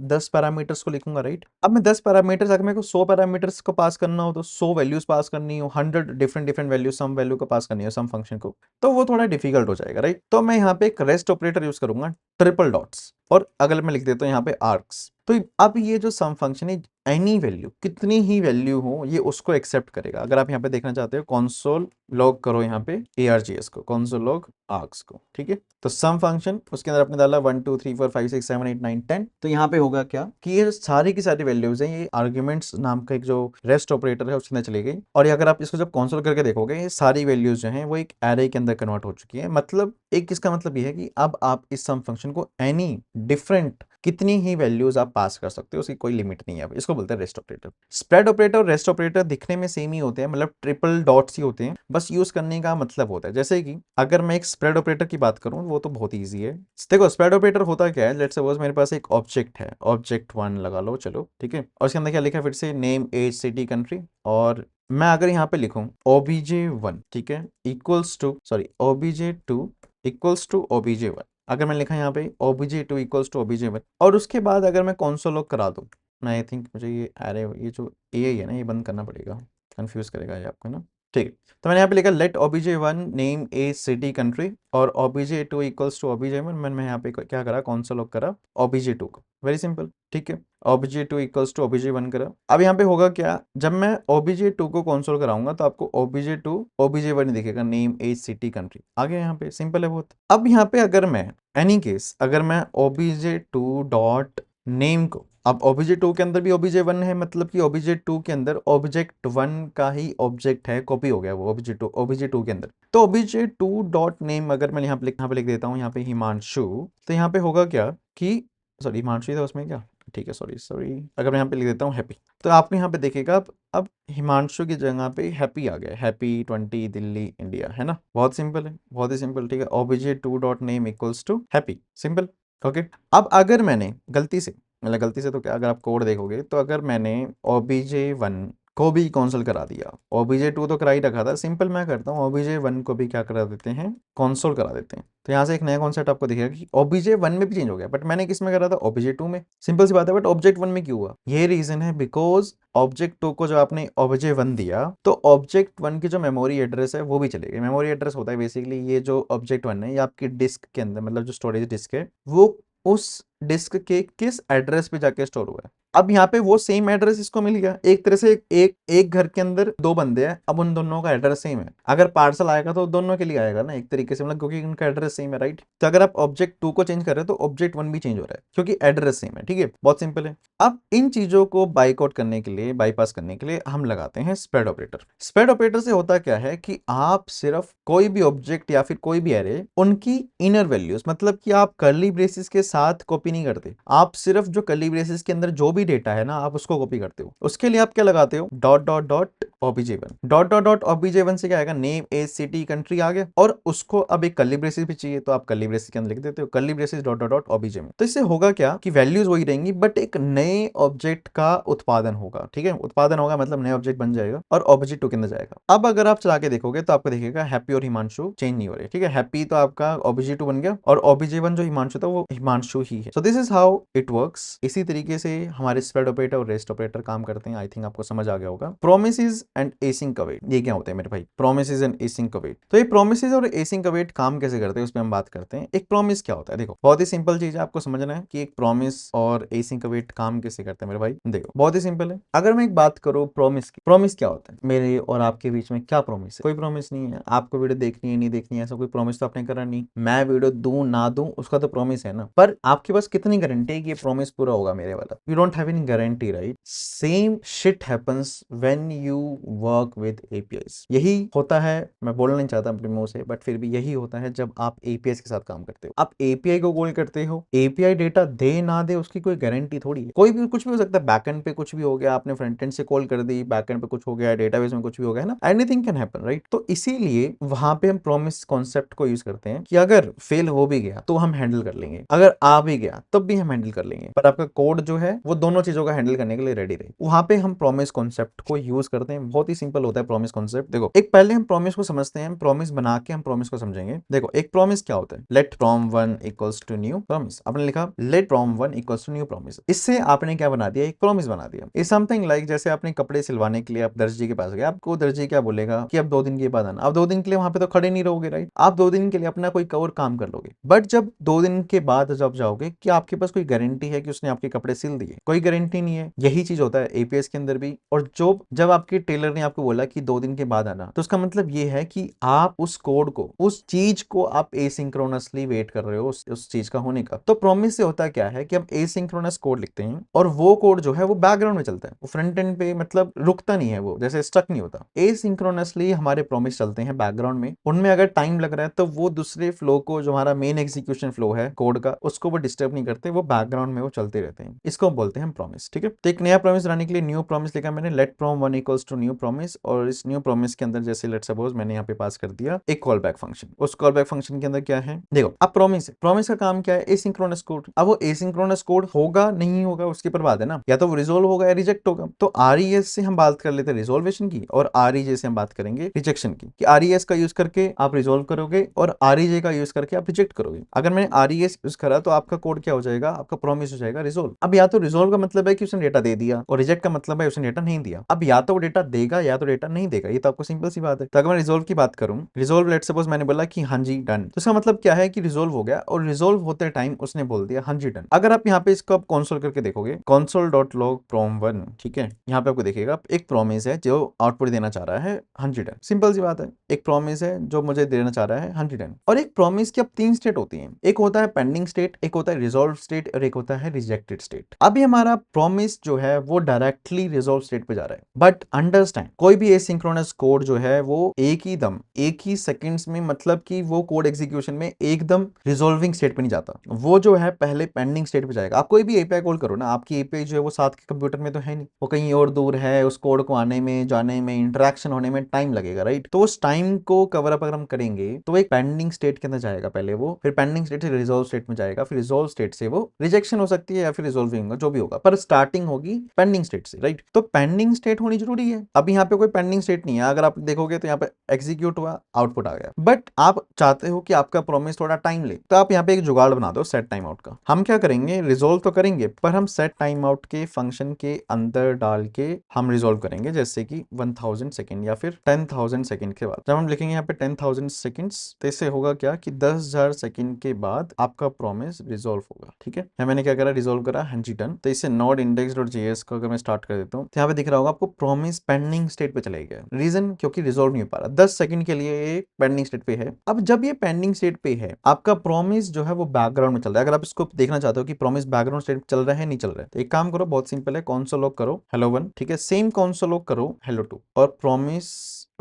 10 पैरामीटर्स को लिखूंगा, राइट। अब मैं 10 पैरामीटर्स, अगर मेरे को 100 पैरामीटर्स को पास करना हो, तो 100 वैल्यूज पास करनी हो, 100 different different value some value को पास करनी हो सम फंक्शन को, तो वो थोड़ा डिफिकल्ट हो जाएगा, राइट। तो मैं यहाँ पे एक रेस्ट ऑपरेटर यूज करूंगा, ट्रिपल डॉट्स, और अगर मैं लिख देता हूँ यहाँ पे आर्क्स, तो अब ये जो सम फंक्शन है, एनी वैल्यू, कितनी ही वैल्यू हो, ये उसको एक्सेप्ट करेगा। अगर आप यहाँ पे देखना चाहते हो, कंसोल लॉग करो यहाँ पे ARGS को, कंसोल लॉग आर्क्स को, ठीक है। तो सम फंक्शन, उसके अंदर आपने डाला 1 2 3 4 5 6 7 8 9 10, तो यहाँ पे होगा क्या कि ये सारी की सारी वैल्यूज हैं, ये आर्ग्यूमेंट्स नाम का एक जो रेस्ट ऑपरेटर है उसके अंदर चली गई, और ये अगर आप इसको जब कंसोल करके देखोगे, ये सारी वैल्यूज जो हैं वो एक एरे के अंदर कन्वर्ट हो चुकी है। मतलब एक इसका मतलब ये है कि अब आप इस सम फंक्शन को एनी डिफरेंट कितनी ही वैल्यूज आप पास कर सकते हो, उसकी कोई लिमिट नहीं है। अब इसको बोलते हैं रेस्ट ऑपरेटर। स्प्रेड ऑपरेटर और रेस्ट ऑपरेटर दिखने में सेम ही होते हैं, मतलब ट्रिपल डॉट्स ही होते हैं, बस यूज करने का मतलब होता है। जैसे कि अगर मैं एक स्प्रेड ऑपरेटर की बात करूं, वो तो बहुत ईजी है। देखो स्प्रेड ऑपरेटर होता क्या है, लेट्स सपोज मेरे पास एक ऑब्जेक्ट है, ऑब्जेक्ट 1 लगा लो, चलो ठीक है, और इसके अंदर क्या लिखा है, फिर से नेम एज सिटी कंट्री, और मैं अगर यहाँ पे लिखूं obj1, ठीक है, equals to, sorry obj2 equals to obj1, अगर मैं लिखा यहाँ पे obj2 इक्वल्स टू obj1, और उसके बाद अगर मैं कंसोल लॉग करा दूं, मैं आई थिंक मुझे ये अरे ये जो AI है ना, ये बंद करना पड़ेगा, कंफ्यूज करेगा ये आपको ना, ठीक है। तो मैंने यहाँ पे लिखा लेट obj1 नेम ए सिटी कंट्री, और obj2 इक्वल्स टू obj1, मैंने यहाँ पे क्या करा, कंसोल लॉग करा obj2 को, वेरी सिंपल, ठीक है। obj2 इक्वल्स टू obj1 करा। अब यहाँ पे होगा क्या, जब मैं obj2 को कंसोल कराऊंगा तो आपको obj2 obj1 ही दिखेगा, नेम एज सिटी कंट्री, आगे यहाँ पे सिंपल है बहुत। अब यहाँ पे अगर मैं एनी केस, अगर मैं obj2 डॉट नेम को, अब obj2 के अंदर भी obj1 है, मतलब कि obj2 के अंदर object1 का ही ऑब्जेक्ट है, कॉपी हो गया वो obj2 के अंदर। तो obj2 डॉट नेम अगर मैं यहाँ पे लिख देता हूँ, यहाँ पे हिमांशु, तो यहाँ पे होगा क्या कि, सॉरी हिमांशु था उसमें क्या, ठीक है, सॉरी, अगर मैं यहाँ पे लिख देता हूँ हैप्पी, तो आपको यहाँ पे देखिएगा अब हिमांशु की जगह पे हैप्पी आ गया, हैप्पी 20 दिल्ली इंडिया, है ना, बहुत सिंपल है, बहुत ही सिंपल, ठीक है, obj2 dot name equals to happy, simple. Okay, अब अगर मैंने गलती से, मतलब गलती से तो क्या, अगर आप कोड देखोगे तो अगर मैंने obj1 को भी कॉन्सल करा दिया, obj2 तो करा ही रखा था, सिंपल मैं करता हूँ obj1 को भी क्या करा देते हैं, कॉन्सोल करा देते हैं, तो यहाँ से एक नया कॉन्सेप्ट आपको दिखेगा कि obj1 में भी चेंज हो गया, बट मैंने किस में करा था, obj2 में, सिंपल सी बात है, बट object1 में क्यों हुआ, ये रीजन है बिकॉज object2 को जो आपने obj1 दिया तो object1 की जो मेमोरी एड्रेस है वो भी चलेगी। मेमोरी एड्रेस होता है बेसिकली ये जो object1 है ये आपकी डिस्क के अंदर, मतलब जो स्टोरेज डिस्क है वो उस डिस्क के किस एड्रेस पे जाके स्टोर हुआ है। अब यहाँ पे वो सेम एड्रेस इसको मिल गया, एक तरह से एक घर के अंदर दो बंदे हैं, अब उन दोनों का एड्रेस सेम है, अगर पार्सल आएगा तो दोनों के लिए आएगा ना एक तरीके से, मतलब क्योंकि उनका एड्रेस सेम है, राइट। तो अगर आप object2 को चेंज कर रहे हो तो object1 भी चेंज हो रहा है क्योंकि एड्रेस सेम है, ठीक है, बहुत सिंपल है। अब इन चीजों को बाइकआउट करने के लिए, बाईपास करने के लिए हम लगाते हैं स्प्रेड ऑपरेटर। स्प्रेड ऑपरेटर से होता क्या है कि आप सिर्फ कोई भी ऑब्जेक्ट या फिर कोई भी एरे, उनकी इनर वैल्यूज, मतलब कि आप कर्ली ब्रेसेस के साथ कॉपी नहीं करते, आप सिर्फ जो कर्ली ब्रेसेस के अंदर जो भी डेटा है ना आप उसको कॉपी करते हो। उसके लिए आप क्या लगाते हो, dot dot dot obj1, dot dot dot obj1 से क्या आएगा, नेम एज सिटी कंट्री आ गया, और उसको अब एक कर्ली ब्रेसेस भी चाहिए तो आप कर्ली ब्रेसेस के अंदर लिख देते हो curly braces dot dot dot obj में। तो इससे होगा क्या कि वैल्यूज वही रहेंगी बट एक नए ऑब्जेक्ट का उत्पादन होगा, ठीक है, उत्पादन होगा मतलब नया ऑब्जेक्ट बन जाएगा और obj2 के अंदर जाएगा। अब अगर आप चला के देखोगे तो आपको देखिएगा हैप्पी और हिमांशु चेंज नहीं हो रहे, ठीक है, हैप्पी तो आपका obj2 बन गया और obj1 जो हिमांशु था वो हिमांशु ही है। So this is how it works. इसी तरीके से हमारे स्प्रेड ऑपरेटर और रेस्ट ऑपरेटर काम करते हैं। आई थिंक आपको समझ आ गया होगा। प्रोमिसेस एंड एसिंक अवेट, ये क्या होते हैं मेरे भाई, प्रोमिसेस एंड एसिंक अवेट। तो ये प्रोमिसेस और एसिंक अवेट काम कैसे करते हैं उस पर हम बात करते हैं। एक प्रॉमिस क्या होता है, देखो बहुत ही सिंपल चीज है, आपको समझना है कि एक प्रॉमिस और एसिंक अवेट काम कैसे करते हैं मेरे भाई। देखो बहुत ही सिंपल है, अगर मैं एक बात करूं प्रॉमिस की, प्रॉमिस क्या होता है, मेरे और आपके बीच में क्या प्रॉमिस है, कोई प्रॉमिस नहीं है। आपको वीडियो देखनी है नहीं देखनी है ऐसा कोई प्रॉमिस तो आपने करा नहीं, मैं वीडियो दूं ना दूं उसका तो प्रॉमिस है ना, पर आपके पास कितनी गारंटी है कि ये प्रॉमिस पूरा होगा मेरे वाला, you don't have any guarantee, right. Same shit happens when you work with APIs. यही होता है, मैं बोलना नहीं चाहता अपने मुंह से बट फिर भी यही होता है जब आप एपीआई के साथ काम करते हो। आप एपीआई को कॉल करते हो, एपीआई डेटा दे ना दे उसकी कोई गारंटी थोड़ी है, कोई भी कुछ भी हो सकता है, बैकएंड पे कुछ भी हो गया, आपने फ्रंट एंड से कॉल कर दी, बैकएंड पे कुछ हो गया, डेटाबेस में कुछ भी हो गया, है ना, एनीथिंग कैन हैपन, राइट। तो इसीलिए वहां पे हम प्रॉमिस कॉन्सेप्ट को यूज करते हैं कि अगर फेल हो भी गया तो हम हैंडल कर लेंगे, अगर आ भी गया तब भी हम हैंडल कर लेंगे, पर आपका कोड जो है वो दोनों चीजों का हैंडल करने के लिए रेडी रहे। वहां पे हम प्रॉमिस कॉन्सेप्ट को यूज करते हैं, बहुत ही सिंपल होता है प्रॉमिस कॉन्सेप्ट। देखो एक पहले हम प्रॉमिस को समझते हैं, प्रॉमिस बना के हम प्रॉमिस को समझेंगे। देखो एक प्रॉमिस क्या होता है, let prom1 equals to new promise, आपने लिखा let prom1 equals to new promise, इससे आपने क्या बना दिया, एक प्रॉमिस बना दिया। इज समथिंग लाइक जैसे आपने कपड़े सिलवाने के लिए आप दर्जी के पास गए, आपको दर्जी क्या बोलेगा कि अब 2 दिन के बाद आना, आप 2 दिन के लिए वहां पे तो खड़े नहीं रहोगे, राइट, आप 2 दिन के लिए अपना कोई और काम कर लोगे, बट जब 2 दिन के बाद जब जाओगे क्या आपके पास कोई गारंटी है कि उसने आपके कपड़े सिल दिए, कोई गारंटी नहीं है। यही चीज होता है एपीएस के अंदर भी, और जब आपके टेलर ने आपको बोला कि 2 दिन के बाद आना, तो उसका मतलब ये है कि आप उस कोड को, उस चीज को आप एसिंक्रोनसली वेट कर रहे हो उस चीज का होने का। तो प्रॉमिस से होता क्या है कि हम एसिंक्रोनस कोड लिखते हैं और वो कोड जो है वो बैकग्राउंड में चलता है, वो फ्रंट एंड पे मतलब रुकता नहीं है, वो जैसे स्टक नहीं होता। एसिंक्रोनसली हमारे प्रॉमिस चलते हैं बैकग्राउंड में, उनमें अगर टाइम लग रहा है तो वो दूसरे फ्लो को, जो हमारा मेन एग्जीक्यूशन फ्लो है कोड का, उसको वो डिस्टर्ब नहीं करते, वो बैकग्राउंड में वो चलते रहते हैं। इसको बोलते हैं प्रॉमिस, ठीक है। तो एक नया प्रॉमिस बनाने के लिए न्यू प्रॉमिस लिखा मैंने, let prom1 equals to new promise, और इस न्यू प्रॉमिस के अंदर जैसे लेट सपोज मैंने यहाँ पे पास कर दिया एक कॉल बैक फंक्शन। उस कॉल बैक फंक्शन के अंदर क्या है, देखो अब प्रॉमिस है, प्रॉमिस का काम क्या है, एसिंक्रोनस कोड। अब वो एसिंक्रोनस कोड होगा नहीं होगा उसकी पर बात है ना, या तो वो रिजोल्व होगा या रिजेक्ट होगा। तो आरईएस से हम बात कर लेते हैं रिजोल्वेशन की, और आरईजे से हम बात करेंगे रिजेक्शन की, कि आरईएस का यूज करके आप रिजोल्व करोगे और आरईजे का यूज करके आप रिजेक्ट करोगे। अगर मैंने आरईएस यूज करा तो आपका कोड क्या हो जाएगा, आपका प्रॉमिस हो जाएगा रिजोल्व। अब या तो रिजोल्व का मतलब है कि उसने डेटा दे दिया, और रिजेक्ट का मतलब है उसने डेटा नहीं दिया। अब या तो वो डेटा देगा या तो डेटा नहीं देगा, ये तो आपको सिंपल सी बात है। तो अगर मैं रिजोल्व की बात करूं, रिजोल्व लेट सपोज मैंने बोला कि हाँ जी डन, तो इसका मतलब क्या है कि रिजोल्व हो गया, और रिजोल्व होते टाइम उसने बोल दिया हाँ जी डन। अगर आप यहाँ पे इसको आप कंसोल करके देखोगे, console.log prom1, ठीक है, यहाँ पे आपको देखिएगा एक प्रॉमिस है जो आउटपुट देना चाह रहा है हाँ जी डन, सिंपल सी बात है। एक प्रॉमिस है जो मुझे देना चाह रहा है हाँ जी डन। और एक प्रॉमिस की अब 3 स्टेट होती हैं, एक होता है पेंडिंग स्टेट, एक होता है रिजोल्व स्टेट, और एक होता है रिजेक्टेड स्टेट। अभी हमारा प्रॉमिस जो है वो डायरेक्टली रिजोल्व स्टेट पे जा रहा है, बट अंडर जस्ट टाइम। कोई भी एसिंक्रोनस कोड जो है वो एक ही सेकंड्स में, मतलब कि वो कोड एग्जीक्यूशन में एकदम रिजॉल्विंग स्टेट पे नहीं जाता, वो जो है पहले पेंडिंग स्टेट पे जाएगा। आप कोई भी एपीआई कॉल करो ना, आपकी एपीआई जो है वो साथ के कंप्यूटर में तो है नहीं, वो कहीं और दूर है, उस कोड को आने में, जाने में, इंटरेक्शन होने में टाइम लगेगा, राइट। तो उस टाइम को कवर अप अगर हम करेंगे तो एक पेंडिंग स्टेट के अंदर जाएगा पहले वो, फिर पेंडिंग स्टेट से रिजॉल्व स्टेट में जाएगा, फिर रिजॉल्व स्टेट से वो रिजेक्शन हो सकती है या फिर रिजॉल्विंग होगा, जो भी होगा, पर स्टार्टिंग होगी पेंडिंग स्टेट से, राइट। तो पेंडिंग स्टेट होनी जरूरी है। अब यहाँ पे कोई पेंडिंग स्टेट नहीं है, अगर आप देखोगे तो यहाँ पे एग्जीक्यूट हुआ, आउटपुट आ गया, बट आप चाहते हो कि आपका प्रोमिस थोड़ा टाइम ले, तो आप यहाँ पे एक जुगाड़ बना दो सेट टाइम आउट का। हम क्या करेंगे, रिजोल्व तो करेंगे, पर हम सेट टाइम आउट के फंक्शन के अंदर डाल के हम रिजोल्व करेंगे, जैसे कि 1000 सेकंड या फिर 10,000 सेकंड के बाद। जब हम लिखेंगे यहाँ पे 10,000 सेकंड्स, तो इससे होगा क्या कि 10,000 सेकंड के बाद आपका प्रोमिस रिजोल्व होगा, ठीक है। यहाँ मैंने क्या करा, रिजोल्व करा, हाँ जी डन। तो इससे नोड index.js को अगर मैं स्टार्ट कर देता हूँ तो यहाँ पे दिख रहा होगा आपको प्रॉमिस पेंडिंग स्टेट पे चले गया। रीजन, क्योंकि रिजोल्व नहीं हो पा रहा, 10 सेकंड के लिए ये पेंडिंग स्टेट पे है। अब जब ये पेंडिंग स्टेट पे है, आपका प्रॉमिस जो है वो बैकग्राउंड में चल रहा है। अगर आप इसको देखना चाहते हो कि प्रॉमिस बैकग्राउंड स्टेट चल रहा है नहीं चल रहा है, तो एक काम करो, बहुत सिंपल है, console log करो hello1, ठीक है, सेम console log करो hello2, और प्रॉमिस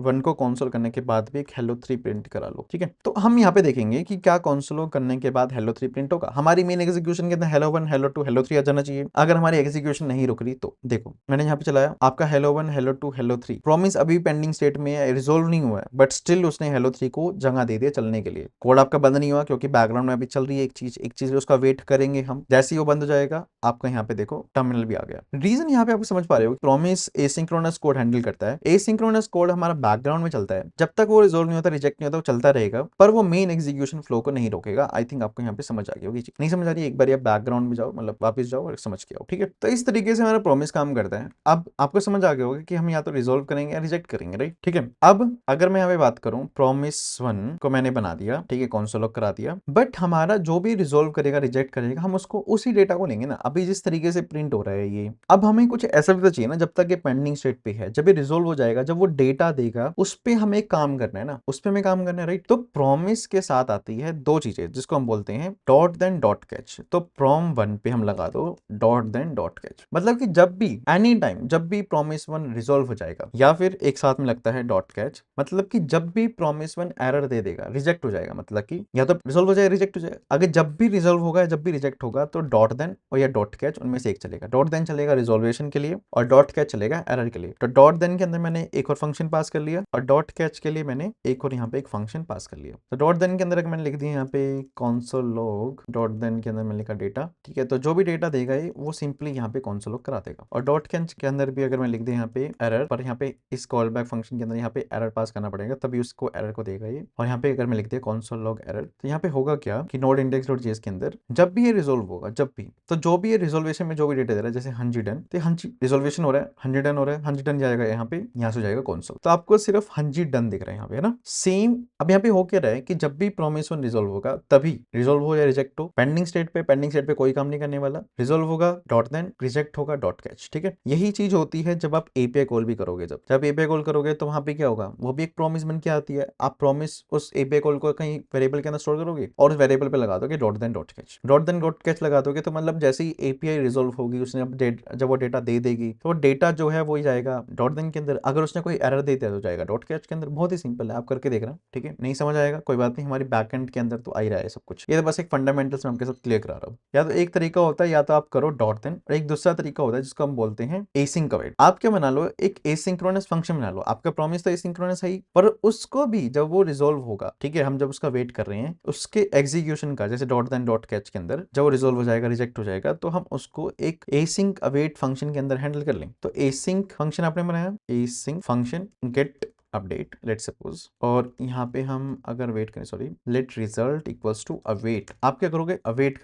1 को कंसोल करने के बाद भी एक hello3 प्रिंट करा लो, ठीक है। तो हम यहाँ पे देखेंगे कि क्या कंसोल log करने के बाद hello3 प्रिंट होगा। हमारी मेन एग्जीक्यूशन के अंदर hello1 hello2 hello3 आ जाना चाहिए। अगर हमारी एग्जीक्यूशन नहीं रुक रही तो देखो, मैंने यहाँ पे चलाया, आपका hello1 hello2 hello3 प्रॉमिस अभी पेंडिंग स्टेट में है, रिजोल्व नहीं हुआ है, बट स्टिल उसने hello3 को जगह दे दिया चलने के लिए। कोड आपका बंद नहीं हुआ, क्योंकि बैकग्राउंड में अभी चल रही है एक चीज उसका वेट करेंगे हम। जैसे ही वो बंद हो जाएगा, आपका यहाँ पे देखो टर्मिनल भी आ गया। रीजन यहाँ पे आपको समझ पा रहे हो, प्रॉमिस एसिंक्रोनस कोड हैंडल करता है। एसिंक्रोनस कोड हमारा बैकग्राउंड में चलता है, जब तक वो रिजोल्व नहीं होता, रिजेक्ट नहीं होता, वो चलता रहेगा, पर वो मेन एग्जीक्यूशन फ्लो को नहीं रोकेगा। आई थिंक आपको यहाँ पे समझ आ गई होगी। नहीं समझ आ रही है, एक बार आप बैकग्राउंड में जाओ, मतलब वापस जाओ और समझ के आओ, ठीक है। तो इस तरीके से हमारा प्रॉमिस काम करता है। अब आपको समझ आ गया होगा कि हम या तो रिजोल्व करेंगे या रिजेक्ट करेंगे, राइट, ठीक है। अब अगर मैं यहाँ पे बात करूं, प्रॉमिस 1 को मैंने बना दिया, ठीक है, कंसोल लॉग करा दिया, बट हमारा जो भी रिजोल्व करेगा, रिजेक्ट करेगा, हम उसको उसी डेटा को लेंगे ना, अभी जिस तरीके से प्रिंट हो रहा है ये। अब हमें कुछ ऐसा भी तो चाहिए ना, जब तक ये पेंडिंग स्टेट पे है, जब ये रिजोल्व हो जाएगा, जब वो डेटा देगा, उस पे हमें काम करना है ना, उस पे हमें काम करना है, राइट। तो प्रॉमिस के साथ आती है दो चीजें, जिसको हम बोलते हैं डॉट देन डॉट कैच। तो प्रॉम 1 पे हम लगा दो डॉट देन डॉट कैच, मतलब कि जब भी एनी टाइम, जब भी प्रॉमिस 1 रिजोल्व हो जाएगा, या फिर एक साथ में लगता है डॉट कैच, मतलब कि जब भी प्रॉमिस 1 एरर दे देगा, रिजेक्ट हो जाएगा, मतलब कि या तो रिजोल्व हो जाएगा, रिजेक्ट हो जाएगा। अगर जब भी रिजोल्व होगा, जब भी रिजेक्ट होगा, तो डॉट देन और या डॉट कैच, उनमें से एक चलेगा। डॉट देन चलेगा रिजोल्वेशन के लिए और डॉट कैच चलेगा एरर के लिए। तो डॉट देन के अंदर मैंने एक और फंक्शन पास कर लिया और डॉट कैच के लिए मैंने एक और यहाँ पे एक फंक्शन पास कर लिया। तो डॉट देन के अंदर मैंने लिख दिया यहाँ पे console log, डॉट देन के अंदर मैंने लिखा डेटा, ठीक है। तो जो भी डेटा देगा ये, वो सिंपली यहाँ पे console log करा देगा। और डॉट कैच के अंदर भी अगर मैं लिख दिया यहाँ पे एरर, पर यहाँ पे इस कॉल बैक फंक्शन के अंदर यहाँ पे एरर पास करना पड़ेगा, तभी उसको एरर को देगा ये। और यहाँ पे अगर मैं लिख दिया console log एरर, तो यहाँ पे होगा क्या कि नोड index.js के अंदर जब भी ये रिजोल्व होगा, जब भी, तो जो भी ये रिजोल्वेशन में जो भी डेटा दे रहा है, जैसे 100 तो 100 रिजोल्वेशन हो रहा है, 100 हो रहा है, 100 जाएगा यहाँ पे, यहाँ से जाएगा console। तो आपको सिर्फ 100 दिख रहा है यहाँ पे, है ना। सेम अब यहाँ पे हो क्या रहा है कि जब भी प्रॉमिस 1 रिजोल्व होगा, तभी रिजोल्व हो या रिजेक्ट हो, पेंडिंग स्टेट पे कोई काम नहीं करने वाला, रिजोल्व होगा डॉट देन, रिजेक्ट होगा डॉट कैच, ठीक है। यही चीज होती है जब आप एपीआई कॉल भी करोगे। जब एपीआई कॉल करोगे तो वहां पे क्या होगा, वो भी एक प्रॉमिस बन के आती है। आप प्रॉमिस उस एपीआई कॉल को कहीं वेरिएबल के अंदर स्टोर करोगे और उस वेरिएबल पे लगा दोगे dot then dot catch. Dot then dot catch लगा दोगे तो मतलब जैसे ही एपीआई रिजोल्व होगी, उसने अब जब वो डेटा दे देगी, तो वो डेटा जो है वो ही जाएगा डॉट देन के अंदर। अगर उसने कोई एरर दे दिया तो जाएगा डॉट कैच के अंदर। बहुत ही सिंपल है, आप करके देख रहे हैं, ठीक है। नहीं समझ आएगा कोई बात नहीं, हमारी बैकएंड के अंदर तो आ ही रहा है सब कुछ। ये तो बस एक फंडामेंटल्स में आपके साथ क्लियर करा रहा हूँ। या तो एक तरीका होता है, या तो आप करो डॉट देन, और एक दूसरा तरीका होता है जिसको हम बोलते हैं एसिंक अवेट। आप क्या बना लो, एक एसिंक्रोनस फंक्शन बना लो। आपका प्रॉमिस तो एसिंक्रोनस है ही, पर उसको भी जब वो रिजोल्व होगा, ठीक है, हम जब उसका वेट कर रहे हैं, उसके एग्जीक्यूशन का, जैसे डॉट देन डॉट कैच के अंदर जब वो रिजोल्व हो जाएगा, रिजेक्ट हो जाएगा, तो हम उसको एक एसिंक अवेट फंक्शन के अंदर हैंडल कर लें। तो एसिंक फंक्शन आपने बनाया, async function get update let suppose, और यहाँ पे हम अगर वेट करें, sorry, let result equals to await. आप क्या करोगे, अवेट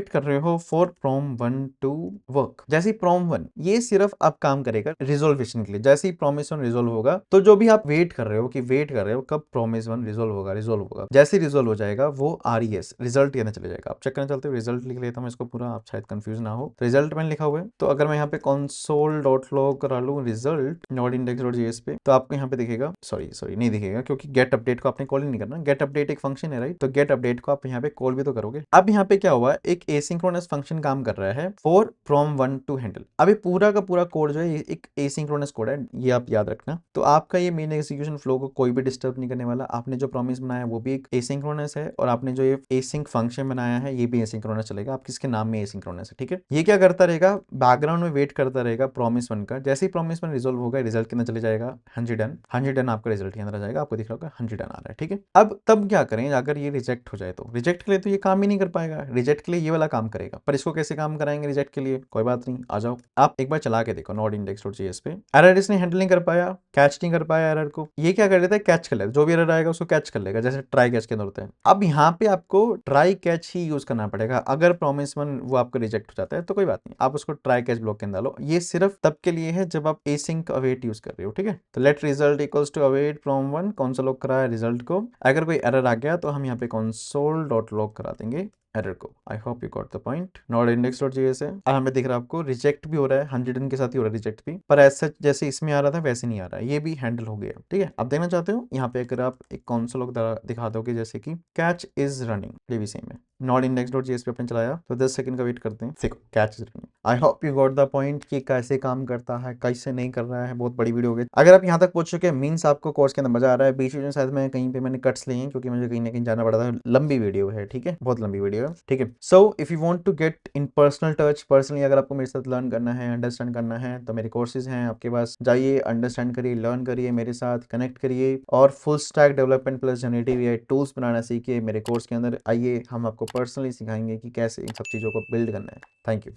कर रहे हो फॉर प्रॉम 1 टू वर्क। जैसे ही प्रॉम 1 ये सिर्फ अब काम करेगा रिजोल्वेशन के लिए, जैसे ही प्रॉमिस 1 रिजोल्व होगा, तो जो भी आप वेट कर रहे हो कब प्रॉमिस 1 रिजोल्व होगा, जैसे ही रिजोल्व हो जाएगा, वो RES रिजल्ट कहना चले जाएगा। आप चेक करना चाहते हो, रिजल्ट लिख लेता हूँ इसको पूरा, आप शायद कंफ्यूज ना हो। रिजल्ट मैंने लिखा हुआ है, तो अगर मैं यहाँ पे console.log करा लूँ रिजल्ट नोड index.js पे, तो आपको यहाँ पे दिखेगा दिखेगा, सॉरी नहीं दिखेगा, क्योंकि गेट अपडेट को आपने कॉल ही नहीं करना। गेट अपडेट एक फंक्शन है, राइट? तो गेट अपडेट को आप यहाँ पे कॉल भी तो करोगे। अब यहाँ पे क्या हुआ, एक एसिंक्रोनस फंक्शन काम कर रहा है for from one two handle. अब ये पूरा का पूरा कोड जो है ये एक एसिंक्रोनस कोड है, ये आप याद रखना। तो आपका ये मेन एग्जीक्यूशन फ्लो को कोई भी डिस्टर्ब नहीं करने वाला। आपने जो प्रॉमिस बनाया वो भी एक एसिंक्रोनस है, और आपने जो ये एसिंक फंक्शन बनाया है ये भी एसिंक्रोनस चलेगा, आप किसके नाम में एसिंक्रोनस है, ठीक है? ये क्या करता रहेगा, बैकग्राउंड में वेट करता रहेगा प्रॉमिस वन का। जैसे ही प्रॉमिस वन रिजोल्व होगा, रिजल्ट कितना चले जाएगा, 100 आपका रिजल्ट के अंदर आ जाएगा, आपको दिख रहा होगा 100 आ रहा है, ठीक है? अब तब क्या करें, अगर ये रिजेक्ट हो जाए तो रिजेक्ट के लिए तो ये काम ही नहीं कर पाएगा, रिजेक्ट के लिए ये वाला काम करेगा, पर इसको कैसे काम कराएंगे रिजेक्ट के लिए, कोई बात नहीं, आ जाओ आप एक बार चला के देखो नोड index.js पे। एरर इसने हैंडल नहीं कर पाया, कैच नहीं कर पाया एरर को, ये क्या कर लेता है, कैच कर लेता है, जो भी एरर आएगा उसको कैच कर लेगा, जैसे ट्राई कैच के अंदर होता है। अब यहाँ पे आपको ट्राई कैच ही यूज करना पड़ेगा। अगर प्रॉमिस वन वो आपको रिजेक्ट हो जाता है तो कोई बात नहीं, आप उसको ट्राई कैच ब्लॉक के अंदर डालो। ये सिर्फ तब के लिए है जब आप एसिंक अवेट यूज कर रहे हो, ठीक है? तो let result equals to await from one, console log करा है रिजल्ट को। अगर कोई एरर आ गया तो हम यहाँ पे कंसोल डॉट लॉग करा देंगे एरर को। I hope you got the point. Node index.js है, अब हमें दिख रहा है आपको रिजेक्ट भी हो रहा है, 100 के साथ ही हो रहा है रिजेक्ट भी, पर ऐसा जैसे इसमें आ रहा था वैसे नहीं आ रहा है, ये भी हैंडल हो गया, ठीक है? अब देखना चाहते हो यहाँ पे अगर आप एक कंसोल लॉग दिखा दोगे, जैसे कि कैच इज रनिंग, ये भी सेम है। नोड index.js पे अपने चलाया तो 10 सेकंड का वेट करते हैं, देखो catch is running. I hope you got the point कि कैसे काम करता है, कैसे नहीं कर रहा है। बहुत बड़ी वीडियो हो गई। अगर आप यहाँ तक पहुंच चुके हैं मीन्स आपको कोर्स के अंदर मजा आ रहा है। बीच में शायद मैं कहीं पे मैंने कट्स लिए हैं, क्योंकि मुझे कहीं ना कहीं जाना पड़ा था। लंबी वीडियो है, ठीक है, बहुत लंबी वीडियो है, ठीक है? So if you want to get in personal touch, personally अगर आपको मेरे साथ लर्न करना है, अंडरस्टैंड करना है, तो मेरे कोर्सेज हैं आपके पास, जाइए अंडरस्टैंड करिए, लर्न करिए, मेरे साथ कनेक्ट करिए, और full stack development plus generative AI tools बनाना सीखिए। मेरे कोर्स के अंदर आइए, हम आपको पर्सनली सिखाएंगे कि कैसे इन सब चीज़ों को बिल्ड करना है। Thank you.